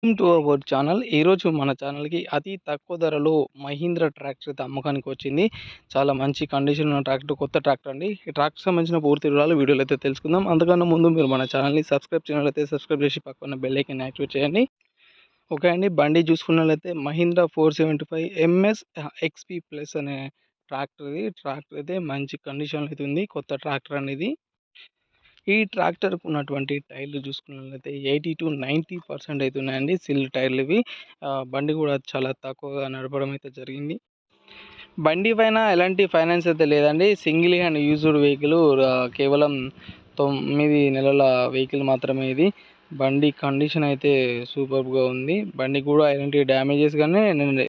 Welcome to our channel. ఈరోజు మన ఛానల్‌కి అతి తక్కువ ధరలో మహీంద్రా ట్రాక్టర్ అయితే అమ్మకానికి వచ్చింది. చాలా మంచి కండిషన్ ఉన్న ట్రాక్టర్, కొత్త ట్రాక్టర్ అండి. ఈ ట్రాక్టర్‌కి సంబంధించిన పూర్తి వివరాలు వీడియోలో అయితే తెలుసుకుందాం. అంతకన్నా ముందు మీరు మన ఛానల్‌ని సబ్స్క్రైబ్ చేయనట్లయితే సబ్స్క్రైబ్ చేసి పక్కన బెల్ ఐకాన్ యాక్టివేట్ చేయండి. ఓకే అండి. బండి చూసుకున్నట్లయితే మహీంద్రా 475 ఎంఎస్ ఎక్స్‌పీ ప్లస్ అనే ట్రాక్టర్ ఇది. ట్రాక్టర్ అయితే మంచి కండిషన్‌లో అయితే ఉంది. కొత్త ట్రాక్టర్ అనేది. ఈ ట్రాక్టర్‌కు ఉన్నటువంటి టైర్లు చూసుకున్నట్లయితే 80-90% అయితే ఉన్నాయండి. సిల్ టైర్లు ఇవి. బండి కూడా చాలా తక్కువగా నడపడం అయితే జరిగింది. బండి పైన ఎలాంటి ఫైనాన్స్ అయితే లేదండి. Single hand used vehicle. కేవలం 9 నెలల వెహికల్ మాత్రమే ఇది. బండి కండిషన్ అయితే సూపర్బ్‌గా ఉంది. బండికి కూడా ఎలాంటి డ్యామేజెస్ గానీ